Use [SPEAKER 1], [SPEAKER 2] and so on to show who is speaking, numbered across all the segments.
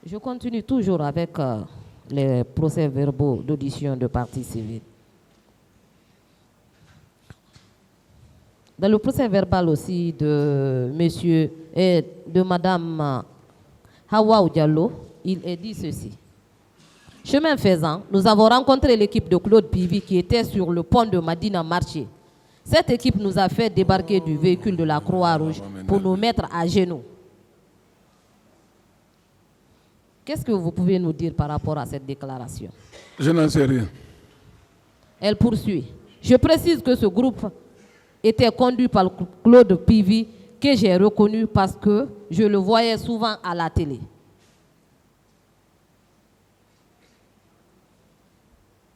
[SPEAKER 1] Je continue toujours avec les procès-verbaux d'audition de partie civile. Dans le procès-verbal aussi de monsieur et de madame Hawa Diallo, il est dit ceci. Chemin faisant, nous avons rencontré l'équipe de Claude Pivi qui était sur le pont de Madina Marché. Cette équipe nous a fait débarquer du véhicule de la Croix-Rouge pour nous mettre à genoux. Qu'est-ce que vous pouvez nous dire par rapport à cette déclaration?
[SPEAKER 2] Je n'en sais rien.
[SPEAKER 1] Elle poursuit. Je précise que ce groupe était conduit par Claude Pivi, que j'ai reconnu parce que je le voyais souvent à la télé.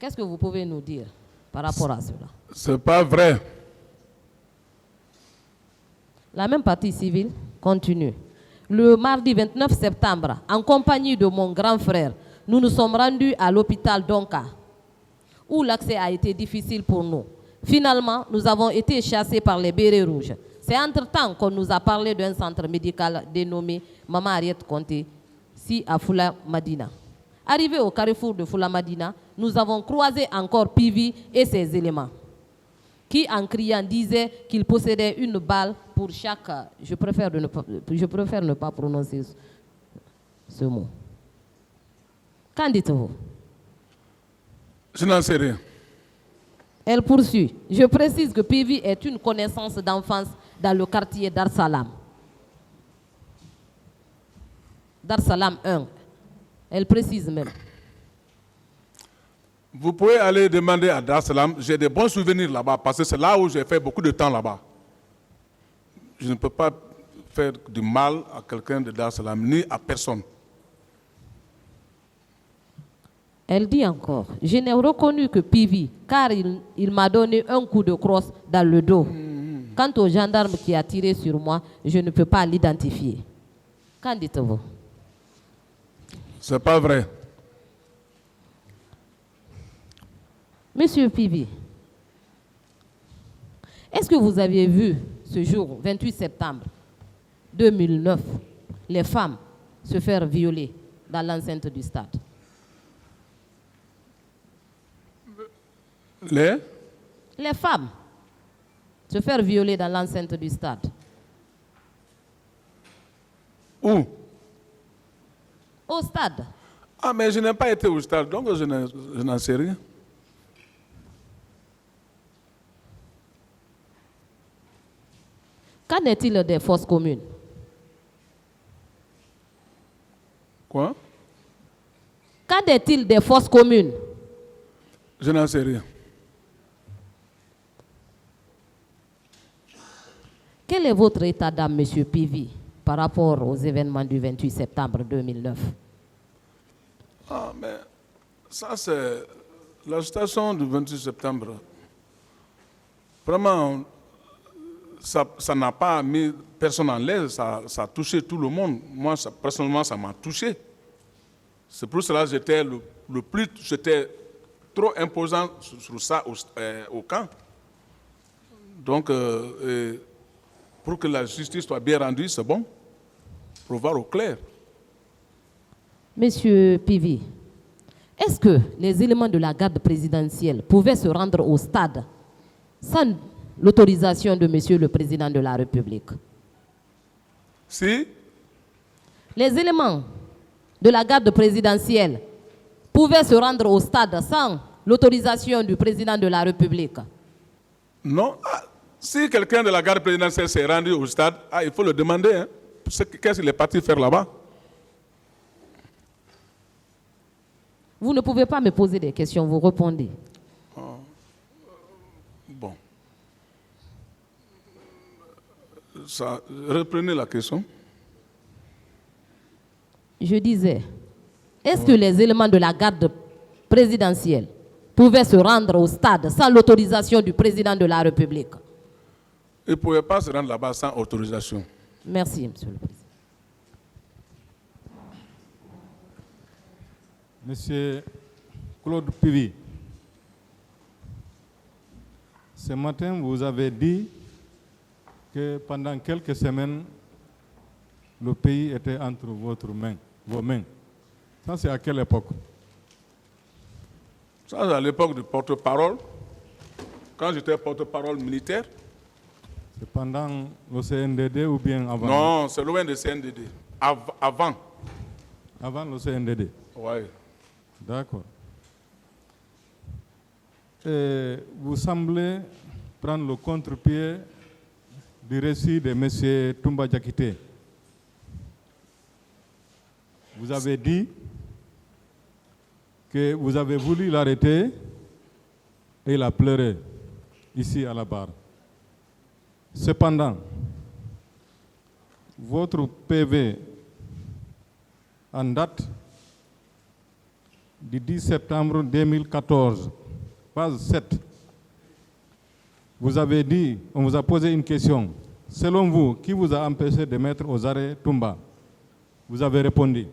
[SPEAKER 1] Qu'est-ce que vous pouvez nous dire par rapport à cela?
[SPEAKER 2] C'est pas vrai.
[SPEAKER 1] La même partie civile continue. Le mardi 29 septembre, en compagnie de mon grand frère, nous nous sommes rendus à l'hôpital d'Onka, où l'accès a été difficile pour nous. Finalement, nous avons été chassés par les bérets rouges. C'est entre-temps qu'on nous a parlé d'un centre médical dénommé Mama Ariette Conté, si à Fula Madina. Arrivé au carrefour de Fula Madina, nous avons croisé encore Pivi et ses éléments, qui en criant disaient qu'il possédait une balle pour chaque... Je préfère ne pas prononcer ce mot. Qu'en dites-vous?
[SPEAKER 2] Je n'en sais rien.
[SPEAKER 1] Elle poursuit. Je précise que Pivi est une connaissance d'enfance dans le quartier Dar Salam. Dar Salam 1. Elle précise même.
[SPEAKER 2] Vous pouvez aller demander à Dar Salam. J'ai des bons souvenirs là-bas parce que c'est là où j'ai fait beaucoup de temps là-bas. Je ne peux pas faire du mal à quelqu'un de Dar Salam ni à personne.
[SPEAKER 1] Elle dit encore, je n'ai reconnu que Pivi car il m'a donné un coup de crosse dans le dos. Quant au gendarme qui a tiré sur moi, je ne peux pas l'identifier. Qu'en dites-vous?
[SPEAKER 2] C'est pas vrai.
[SPEAKER 1] Monsieur Pivi, est-ce que vous avez vu ce jour, 28 septembre 2009, les femmes se faire violer dans l'enceinte du stade? Les femmes se faire violer dans l'enceinte du stade.
[SPEAKER 2] Où?
[SPEAKER 1] Au stade.
[SPEAKER 2] Ah, mais je n'ai pas été au stade, donc je n'en sais rien.
[SPEAKER 1] Qu'en est-il des fosses communes?
[SPEAKER 2] Quoi?
[SPEAKER 1] Qu'en est-il des fosses communes?
[SPEAKER 2] Je n'en sais rien.
[SPEAKER 1] Quel est votre état d'âme, monsieur Pivi, par rapport aux événements du 28 septembre 2009?
[SPEAKER 2] Ah, mais ça, c'est la situation du 28 septembre. Vraiment, ça n'a pas mis personne en l'aise, ça a touché tout le monde. Moi, personnellement, ça m'a touché. C'est pour cela que j'étais trop imposant sur ça au camp. Donc, pour que la justice soit bien rendue, c'est bon, pour voir au clair.
[SPEAKER 1] Monsieur Pivi, est-ce que les éléments de la garde présidentielle pouvaient se rendre au stade sans l'autorisation de Monsieur le Président de la République?
[SPEAKER 2] Si
[SPEAKER 1] les éléments de la garde présidentielle pouvaient se rendre au stade sans l'autorisation du Président de la République?
[SPEAKER 2] Non. Si quelqu'un de la garde présidentielle s'est rendu au stade, il faut le demander. Hein. Qu'est-ce qu'il est parti faire là-bas?
[SPEAKER 1] Vous ne pouvez pas me poser des questions, vous répondez.
[SPEAKER 2] Bon. Reprenez la question.
[SPEAKER 1] Je disais, est-ce que les éléments de la garde présidentielle pouvaient se rendre au stade sans l'autorisation du Président de la République?
[SPEAKER 2] Ils ne pouvaient pas se rendre là-bas sans autorisation.
[SPEAKER 1] Merci, Monsieur le Président.
[SPEAKER 3] Monsieur Claude Pivi, ce matin, vous avez dit que pendant quelques semaines, le pays était entre vos mains. Ça, c'est à quelle époque?
[SPEAKER 2] Ça, c'est à l'époque du porte-parole, quand j'étais porte-parole militaire.
[SPEAKER 3] C'est pendant le CNDD ou bien avant?
[SPEAKER 2] Non, c'est loin de CNDD. Avant.
[SPEAKER 3] Avant le CNDD.
[SPEAKER 2] Oui.
[SPEAKER 3] D'accord. Et vous semblez prendre le contre-pied du récit de M. Toumba Diakité. Vous avez dit que vous avez voulu l'arrêter et il a pleuré ici à la barre. Cependant, votre PV en date du 10 septembre 2014, page 7, vous avez dit, on vous a posé une question. Selon vous, qui vous a empêché de mettre aux arrêts Toumba? Vous avez répondu.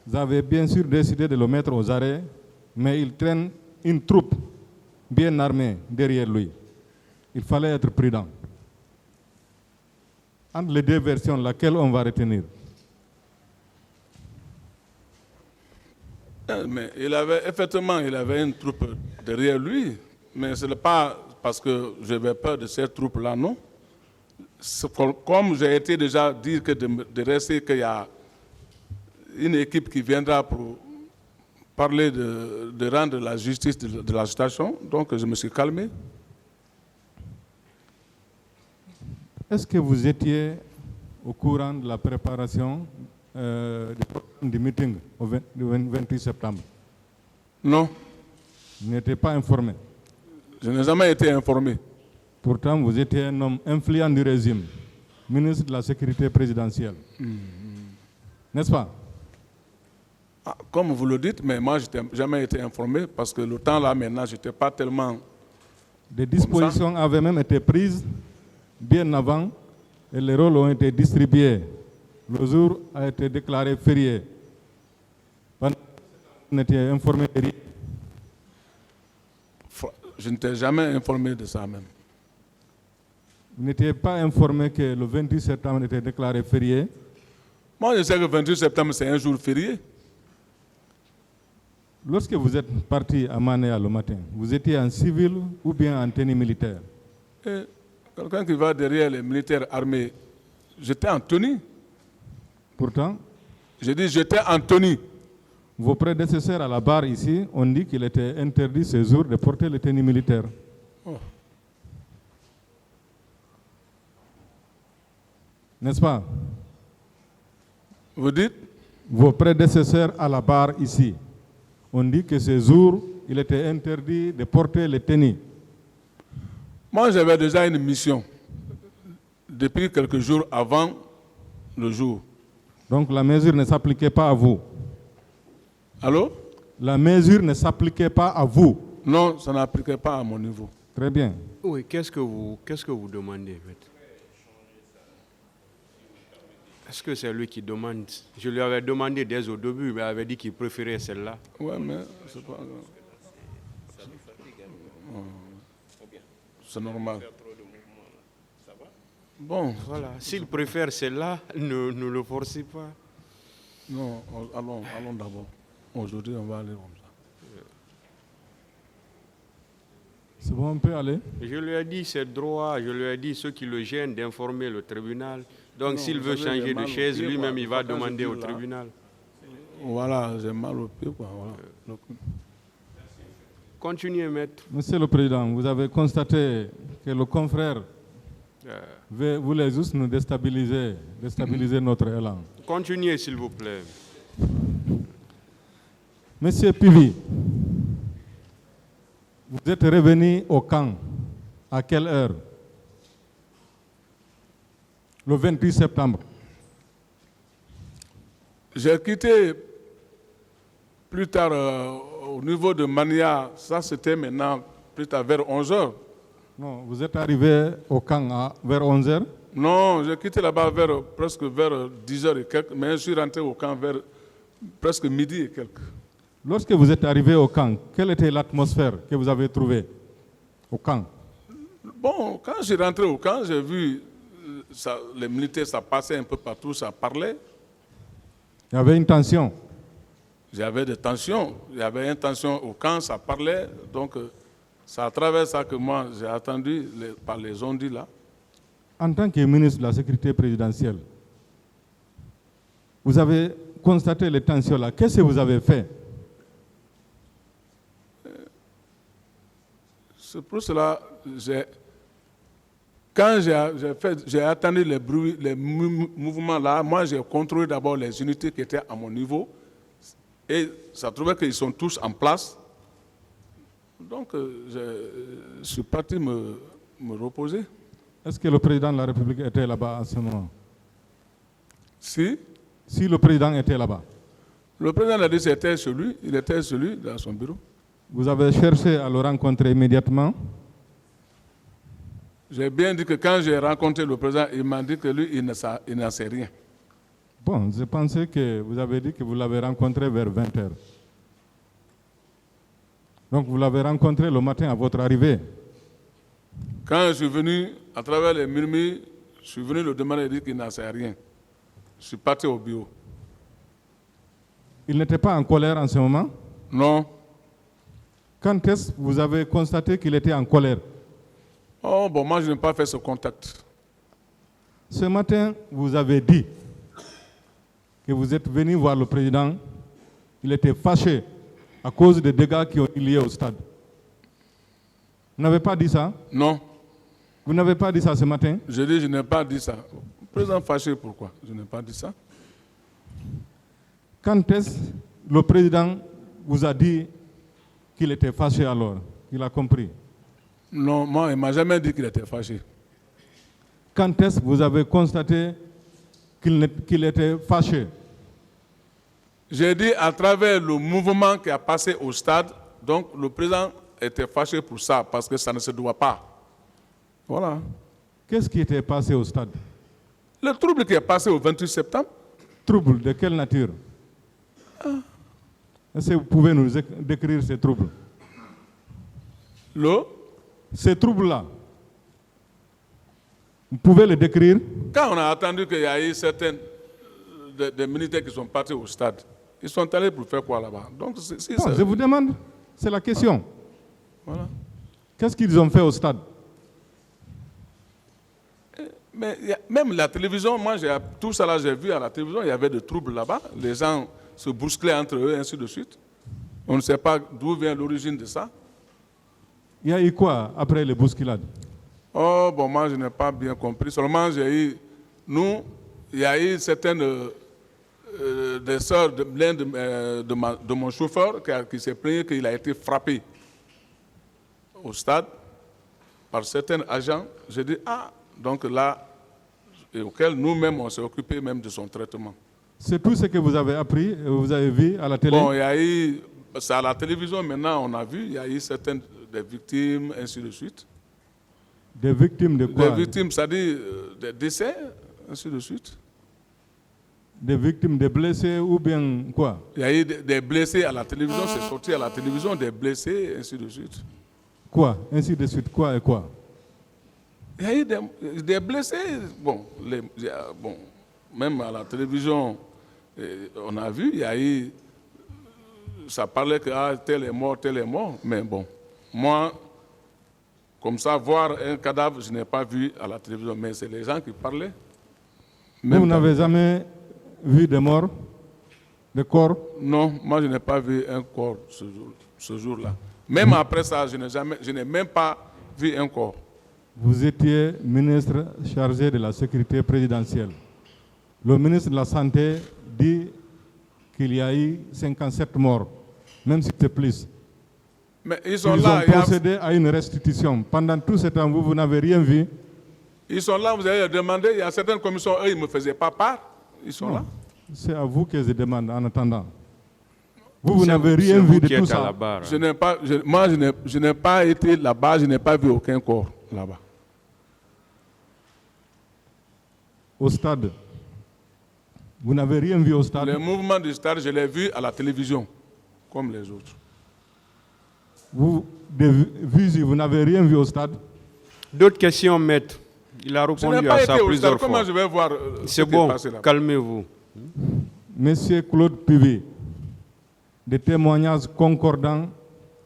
[SPEAKER 3] Vous avez bien sûr décidé de le mettre aux arrêts, mais il traîne une troupe bien armée derrière lui. Il fallait être prudent. Entre les deux versions, laquelle on va retenir?
[SPEAKER 2] Mais effectivement, il avait une troupe derrière lui, mais ce n'est pas parce que j'avais peur de cette troupe-là, non. Comme j'ai été déjà dit que de rester qu'il y a une équipe qui viendra pour parler de rendre la justice de la station, donc je me suis calmé.
[SPEAKER 3] Est-ce que vous étiez au courant de la préparation du meeting du 28 septembre?
[SPEAKER 2] Non.
[SPEAKER 3] Vous n'étiez pas informé?
[SPEAKER 2] Je n'ai jamais été informé.
[SPEAKER 3] Pourtant, vous étiez un homme influent du régime, ministre de la Sécurité présidentielle. N'est-ce pas?
[SPEAKER 2] Ah, comme vous le dites, mais moi, je n'ai jamais été informé parce que le temps là, maintenant, je n'étais pas tellement...
[SPEAKER 3] Des dispositions avaient même été prises bien avant et les rôles ont été distribués. Le jour a été déclaré férié. Vous n'étiez informé de rien?
[SPEAKER 2] Je ne t'ai jamais informé de ça même.
[SPEAKER 3] Vous n'étiez pas informé que le 28 septembre était déclaré férié?
[SPEAKER 2] Moi, je sais que le 28 septembre, c'est un jour férié.
[SPEAKER 3] Lorsque vous êtes parti à Manéa le matin, vous étiez en civil ou bien en tenue militaire?
[SPEAKER 2] Et quelqu'un qui va derrière les militaires armés, j'étais en tenue.
[SPEAKER 3] Pourtant,
[SPEAKER 2] je dis j'étais en tenue.
[SPEAKER 3] Vos prédécesseurs à la barre ici ont dit qu'il était interdit ce jour de porter les tenues militaires.
[SPEAKER 2] Oh.
[SPEAKER 3] N'est-ce pas?
[SPEAKER 2] Vous dites?
[SPEAKER 3] Vos prédécesseurs à la barre ici ont dit que ce jour, il était interdit de porter les tenues.
[SPEAKER 2] Moi, j'avais déjà une mission depuis quelques jours avant le jour.
[SPEAKER 3] Donc la mesure ne s'appliquait pas à vous?
[SPEAKER 2] Allô?
[SPEAKER 3] La mesure ne s'appliquait pas à vous?
[SPEAKER 2] Non, ça n'appliquait pas à mon niveau.
[SPEAKER 3] Très bien.
[SPEAKER 4] Oui, qu'est-ce que vous demandez, maître? Est-ce que c'est lui qui demande? Je lui avais demandé dès au début, mais il avait dit qu'il préférait celle-là.
[SPEAKER 2] Oui, mais c'est pas... C'est normal. Bon.
[SPEAKER 4] Voilà. S'il préfère celle-là, ne le forcez pas.
[SPEAKER 2] Non, allons d'abord. Aujourd'hui, on va aller comme ça.
[SPEAKER 3] C'est bon, on peut aller?
[SPEAKER 4] Je lui ai dit c'est droit, je lui ai dit ceux qui le gênent d'informer le tribunal. Donc s'il veut changer de chaise, lui-même il va demander au tribunal.
[SPEAKER 2] Voilà, j'ai mal au pied, quoi. Voilà.
[SPEAKER 4] Continuez, maître.
[SPEAKER 3] Monsieur le Président, vous avez constaté que le confrère voulait juste nous déstabiliser notre élan.
[SPEAKER 4] Continuez, s'il vous plaît.
[SPEAKER 3] Monsieur Pivi, vous êtes revenu au camp. À quelle heure? Le 28 septembre.
[SPEAKER 2] J'ai quitté plus tard au niveau de Mania, ça c'était maintenant plus tard vers 11h.
[SPEAKER 3] Non, vous êtes arrivé au camp vers 11h?
[SPEAKER 2] Non, j'ai quitté là-bas presque vers 10h et quelques, mais je suis rentré au camp vers presque midi et quelques.
[SPEAKER 3] Lorsque vous êtes arrivé au camp, quelle était l'atmosphère que vous avez trouvée au camp?
[SPEAKER 2] Bon, quand je suis rentré au camp, j'ai vu les militaires, ça passait un peu partout, ça parlait.
[SPEAKER 3] Il y avait une tension?
[SPEAKER 2] J'avais des tensions. Il y avait une tension au camp, ça parlait. Donc, c'est à travers ça que moi, j'ai attendu par les ondits là.
[SPEAKER 3] En tant que ministre de la Sécurité présidentielle, vous avez constaté les tensions là. Qu'est-ce que vous avez fait?
[SPEAKER 2] C'est pour cela quand j'ai attendu les bruits, les mouvements là, moi j'ai contrôlé d'abord les unités qui étaient à mon niveau et ça trouvait qu'ils sont tous en place. Donc je suis parti me reposer.
[SPEAKER 3] Est-ce que le président de la République était là-bas à ce moment?
[SPEAKER 2] Si
[SPEAKER 3] le président était là-bas.
[SPEAKER 2] Le président l'a dit c'était celui, il était celui dans son bureau.
[SPEAKER 3] Vous avez cherché à le rencontrer immédiatement?
[SPEAKER 2] J'ai bien dit que quand j'ai rencontré le président, il m'a dit que lui, il n'en sait rien.
[SPEAKER 3] Bon, je pensais que vous avez dit que vous l'avez rencontré vers 20h. Donc vous l'avez rencontré le matin à votre arrivée.
[SPEAKER 2] Quand je suis venu, à travers les murmures, je suis venu le demander et dire qu'il n'en sait rien. Je suis parti au bureau.
[SPEAKER 3] Il n'était pas en colère en ce moment?
[SPEAKER 2] Non.
[SPEAKER 3] Quand est-ce que vous avez constaté qu'il était en colère?
[SPEAKER 2] Oh, bon, moi, je n'ai pas fait ce contact.
[SPEAKER 3] Ce matin, vous avez dit que vous êtes venu voir le président. Il était fâché à cause des dégâts qui ont eu lieu au stade. Vous n'avez pas dit ça?
[SPEAKER 2] Non.
[SPEAKER 3] Vous n'avez pas dit ça ce matin?
[SPEAKER 2] Je dis, je n'ai pas dit ça. Président fâché, pourquoi? Je n'ai pas dit ça.
[SPEAKER 3] Quand est-ce que le président vous a dit qu'il était fâché alors? Il a compris?
[SPEAKER 2] Non, moi, il ne m'a jamais dit qu'il était fâché.
[SPEAKER 3] Quand est-ce que vous avez constaté qu'il était fâché?
[SPEAKER 2] J'ai dit à travers le mouvement qui a passé au stade, donc le président était fâché pour ça, parce que ça ne se doit pas. Voilà.
[SPEAKER 3] Qu'est-ce qui était passé au stade?
[SPEAKER 2] Le trouble qui est passé au 28 septembre.
[SPEAKER 3] Trouble de quelle nature? Est-ce que vous pouvez nous décrire ces troubles? Ces troubles-là, vous pouvez les décrire?
[SPEAKER 2] Quand on a attendu qu'il y a eu certains des militaires qui sont partis au stade, ils sont allés pour faire quoi là-bas? Donc,
[SPEAKER 3] je vous demande, c'est la question.
[SPEAKER 2] Voilà.
[SPEAKER 3] Qu'est-ce qu'ils ont fait au stade?
[SPEAKER 2] Mais même la télévision, moi, tout ça là, j'ai vu à la télévision, il y avait des troubles là-bas. Les gens se bousculaient entre eux, ainsi de suite. On ne sait pas d'où vient l'origine de ça.
[SPEAKER 3] Il y a eu quoi après les bousculades?
[SPEAKER 2] Oh, bon, moi, je n'ai pas bien compris. Seulement, il y a eu certaines des sœurs de l'un de mon chauffeur qui s'est plaint qu'il a été frappé au stade par certains agents. J'ai dit, donc là, et auquel nous-mêmes, on s'est occupé même de son traitement.
[SPEAKER 3] C'est tout ce que vous avez appris, vous avez vu à la télé?
[SPEAKER 2] Bon, il y a eu, c'est à la télévision maintenant, on a vu, il y a eu certaines des victimes, ainsi de suite.
[SPEAKER 3] Des victimes de quoi?
[SPEAKER 2] Des victimes, c'est-à-dire des décès, ainsi de suite.
[SPEAKER 3] Des victimes, des blessés ou bien quoi?
[SPEAKER 2] Il y a eu des blessés à la télévision, c'est sorti à la télévision, des blessés, ainsi de suite.
[SPEAKER 3] Quoi? Ainsi de suite, quoi et quoi?
[SPEAKER 2] Il y a eu des blessés, même à la télévision, on a vu, il y a eu, ça parlait que tel est mort, mais bon, moi, comme ça, voir un cadavre, je n'ai pas vu à la télévision, mais c'est les gens qui parlaient.
[SPEAKER 3] Vous n'avez jamais vu des morts, des corps?
[SPEAKER 2] Non, moi je n'ai pas vu un corps ce jour-là. Même après ça, je n'ai même pas vu un corps.
[SPEAKER 3] Vous étiez ministre chargé de la sécurité présidentielle. Le ministre de la Santé dit qu'il y a eu 57 morts, même si c'est plus.
[SPEAKER 2] Mais ils
[SPEAKER 3] ont procédé à une restitution. Pendant tout ce temps, vous n'avez rien vu?
[SPEAKER 2] Ils sont là, vous allez leur demander. Il y a certaines commissions, eux, ils ne me faisaient pas part. Ils sont là.
[SPEAKER 3] C'est à vous que je demande en attendant. Vous n'avez rien vu de tout ça?
[SPEAKER 2] Je n'ai pas été là-bas, je n'ai pas vu aucun corps là-bas.
[SPEAKER 3] Au stade? Vous n'avez rien vu au stade?
[SPEAKER 2] Le mouvement du stade, je l'ai vu à la télévision, comme les autres.
[SPEAKER 3] Vous n'avez rien vu au stade?
[SPEAKER 4] D'autres questions, maître? Il a répondu à ça plusieurs fois.
[SPEAKER 2] Comment je vais voir
[SPEAKER 4] c'est bon, calmez-vous.
[SPEAKER 3] Monsieur Claude Pivi, des témoignages concordants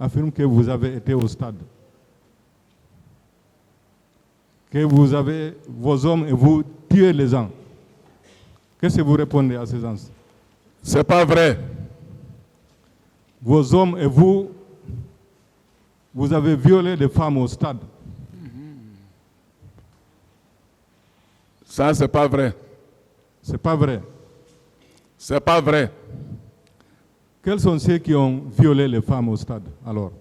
[SPEAKER 3] affirment que vous avez été au stade. Que vous avez, vos hommes et vous, tué les gens. Qu'est-ce que vous répondez à ces gens?
[SPEAKER 2] C'est pas vrai.
[SPEAKER 3] Vos hommes et vous, vous avez violé des femmes au stade.
[SPEAKER 2] Ça, c'est pas vrai.
[SPEAKER 3] C'est pas vrai.
[SPEAKER 2] C'est pas vrai.
[SPEAKER 3] Quels sont ceux qui ont violé les femmes au stade, alors?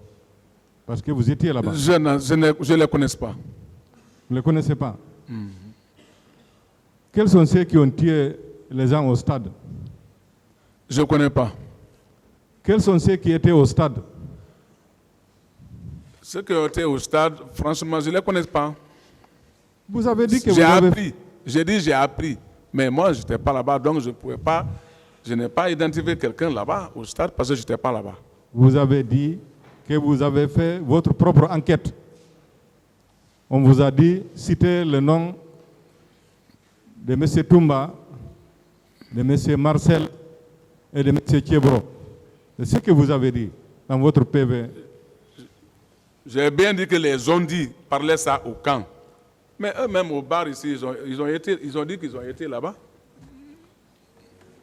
[SPEAKER 3] Parce que vous étiez là-bas.
[SPEAKER 2] Je ne les connais pas.
[SPEAKER 3] Vous ne les connaissez pas? Quels sont ceux qui ont tué les gens au stade?
[SPEAKER 2] Je ne connais pas.
[SPEAKER 3] Quels sont ceux qui étaient au stade?
[SPEAKER 2] Ceux qui ont été au stade, franchement, je ne les connais pas.
[SPEAKER 3] Vous avez dit que vous
[SPEAKER 2] J'ai
[SPEAKER 3] avez...
[SPEAKER 2] appris. J'ai dit j'ai appris. Mais moi, je n'étais pas là-bas, donc je ne pouvais pas. Je n'ai pas identifié quelqu'un là-bas au stade parce que je n'étais pas là-bas.
[SPEAKER 3] Vous avez dit que vous avez fait votre propre enquête. On vous a dit, citez le nom de M. Toumba, de M. Marcel et de M. Thiebro. C'est ce que vous avez dit dans votre PV.
[SPEAKER 2] J'ai bien dit que les Zondis parlaient ça au camp. Mais eux-mêmes au bar ici, ils ont dit qu'ils ont été là-bas.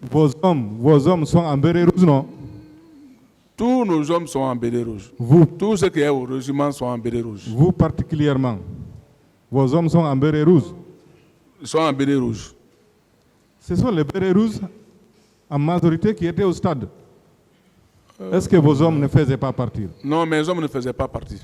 [SPEAKER 3] Vos hommes sont en béret rouge, non?
[SPEAKER 2] Tous nos hommes sont en béret rouge.
[SPEAKER 3] Vous,
[SPEAKER 2] Tous ceux qui sont au régiment sont en béret rouge.
[SPEAKER 3] vous particulièrement. Vos hommes sont en béret rouge.
[SPEAKER 2] Ils sont en béret rouge.
[SPEAKER 3] Ce sont les bérets rouges en majorité qui étaient au stade. Est-ce que vos hommes ne faisaient pas partir?
[SPEAKER 2] Non, mes hommes ne faisaient pas partie.